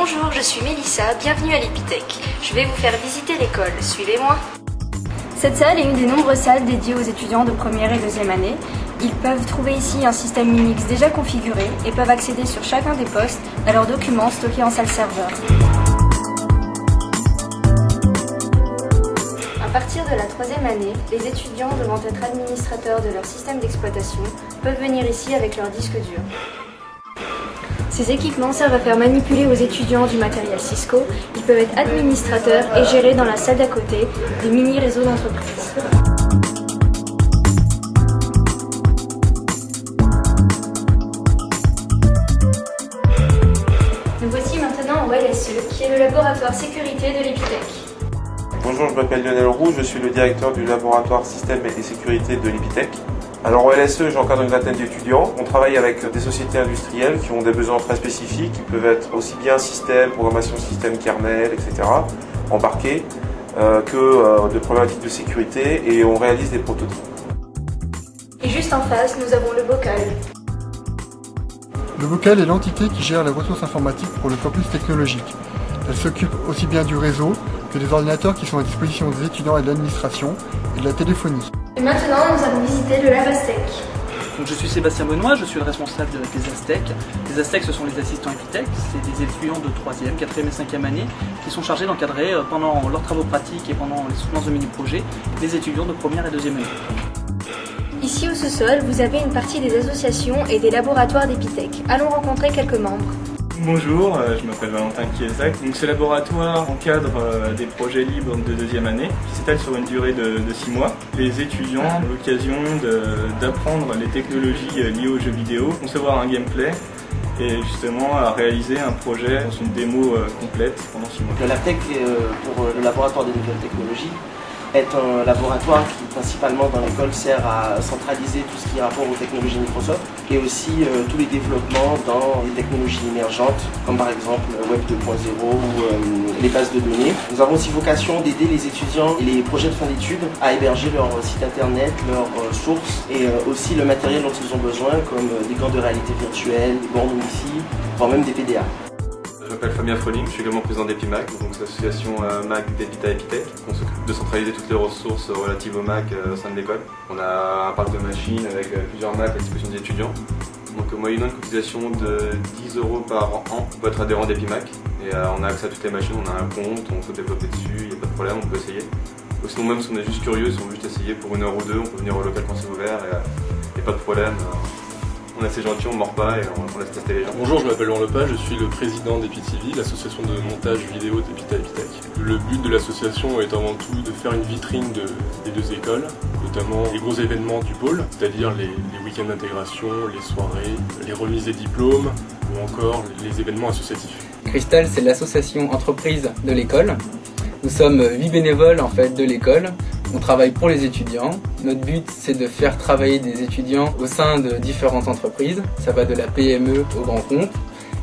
Bonjour, je suis Mélissa, bienvenue à l'Epitech. Je vais vous faire visiter l'école, suivez-moi. Cette salle est une des nombreuses salles dédiées aux étudiants de première et deuxième année. Ils peuvent trouver ici un système Unix déjà configuré et peuvent accéder sur chacun des postes à leurs documents stockés en salle serveur. À partir de la troisième année, les étudiants devant être administrateurs de leur système d'exploitation peuvent venir ici avec leur disque dur. Ces équipements servent à faire manipuler aux étudiants du matériel Cisco. Ils peuvent être administrateurs et gérer dans la salle d'à côté des mini-réseaux d'entreprise. Nous voici maintenant au LSE, qui est le laboratoire sécurité de l'Epitech. Bonjour, je m'appelle Lionel Roux, je suis le directeur du laboratoire système et sécurité de l'Epitech. Alors au LSE, j'encadre une vingtaine d'étudiants. On travaille avec des sociétés industrielles qui ont des besoins très spécifiques, qui peuvent être aussi bien système, programmation système, kernel, etc., embarqués, que de problématiques de sécurité, et on réalise des prototypes. Et juste en face, nous avons le Bocal. Le Bocal est l'entité qui gère les ressources informatiques pour le campus technologique. Elle s'occupe aussi bien du réseau que des ordinateurs qui sont à disposition des étudiants et de l'administration, et de la téléphonie. Et maintenant, nous allons visiter le Lab Aztec. Donc, je suis Sébastien Benoît, je suis le responsable des Aztec. Les Aztec, ce sont les assistants Epitech, c'est des étudiants de 3e, 4e et 5e année qui sont chargés d'encadrer pendant leurs travaux pratiques et pendant les soutenances de mini-projets les étudiants de 1re et 2e année. Ici au sous-sol, vous avez une partie des associations et des laboratoires d'Epitech. Allons rencontrer quelques membres. Bonjour, je m'appelle Valentin Kiesac. Donc, ce laboratoire encadre des projets libres de 2e année qui s'étalent sur une durée de 6 mois. Les étudiants ont l'occasion d'apprendre les technologies liées aux jeux vidéo, concevoir un gameplay et justement à réaliser un projet dans une démo complète pendant 6 mois. Le LabTech, pour le laboratoire des nouvelles technologies, est un laboratoire qui principalement dans l'école sert à centraliser tout ce qui est rapport aux technologies Microsoft et aussi tous les développements dans les technologies émergentes comme par exemple Web 2.0 ou les bases de données. Nous avons aussi vocation d'aider les étudiants et les projets de fin d'études à héberger leur site internet, leurs sources et aussi le matériel dont ils ont besoin comme des gants de réalité virtuelle, des bornes Wi-Fi, voire même des PDA. Je m'appelle Fabien Froling, je suis également président d'EpiMac, donc l'association Mac d'Epita Epitech. On s'occupe de centraliser toutes les ressources relatives au Mac au sein de l'école. On a un parc de machines avec plusieurs Mac à disposition des étudiants. Donc moyennant une cotisation de 10 € par an, on peut être adhérent d'EpiMac et on a accès à toutes les machines, on a un compte, on peut développer dessus, il n'y a pas de problème, on peut essayer. Ou sinon même si on est juste curieux, si on veut juste essayer pour 1 heure ou 2, on peut venir au local quand c'est ouvert et il n'y a pas de problème. On est assez gentil, on ne mord pas et on laisse tester les gens. Bonjour, je m'appelle Laurent Lepage, je suis le président d'EpiTV, l'association de montage vidéo d'Epita Epitech. Le but de l'association est avant tout de faire une vitrine des deux écoles, notamment les gros événements du pôle, c'est-à-dire les week-ends d'intégration, les soirées, les remises des diplômes ou encore les événements associatifs. Cristal, c'est l'association entreprise de l'école. Nous sommes 8 bénévoles en fait de l'école. On travaille pour les étudiants. Notre but, c'est de faire travailler des étudiants au sein de différentes entreprises. Ça va de la PME au grand compte.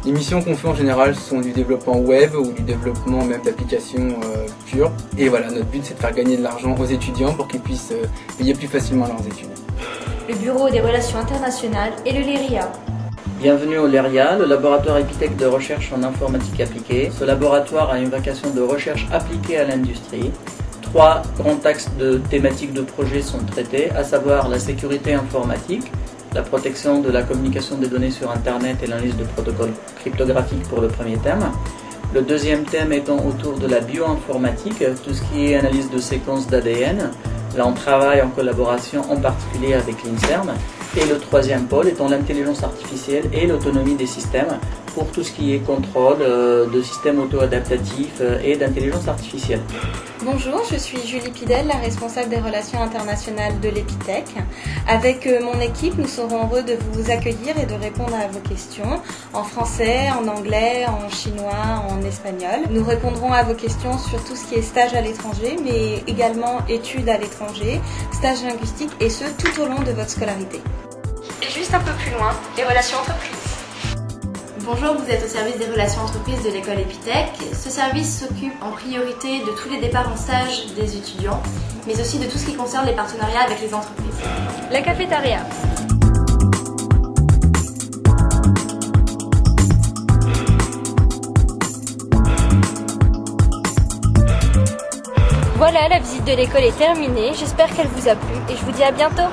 Les missions qu'on fait en général sont du développement web ou du développement même d'applications pures. Et voilà, notre but, c'est de faire gagner de l'argent aux étudiants pour qu'ils puissent payer plus facilement leurs études. Le Bureau des Relations Internationales et le LERIA. Bienvenue au LERIA, le laboratoire Epitech de recherche en informatique appliquée. Ce laboratoire a une vocation de recherche appliquée à l'industrie. 3 grands axes de thématiques de projet sont traités, à savoir la sécurité informatique, la protection de la communication des données sur Internet et l'analyse de protocoles cryptographiques pour le premier thème. Le deuxième thème étant autour de la bioinformatique, tout ce qui est analyse de séquences d'ADN. Là, on travaille en collaboration en particulier avec l'INSERM. Et le troisième pôle étant l'intelligence artificielle et l'autonomie des systèmes pour tout ce qui est contrôle de systèmes auto-adaptatifs et d'intelligence artificielle. Bonjour, je suis Julie Pidel, la responsable des relations internationales de l'Epitech. Avec mon équipe, nous serons heureux de vous accueillir et de répondre à vos questions en français, en anglais, en chinois, en espagnol. Nous répondrons à vos questions sur tout ce qui est stage à l'étranger, mais également études à l'étranger, stage linguistique et ce tout au long de votre scolarité. Et juste un peu plus loin, les relations entreprises. Bonjour, vous êtes au service des relations entreprises de l'école Epitech. Ce service s'occupe en priorité de tous les départs en stage des étudiants, mais aussi de tout ce qui concerne les partenariats avec les entreprises. La cafétéria. Voilà, la visite de l'école est terminée. J'espère qu'elle vous a plu et je vous dis à bientôt.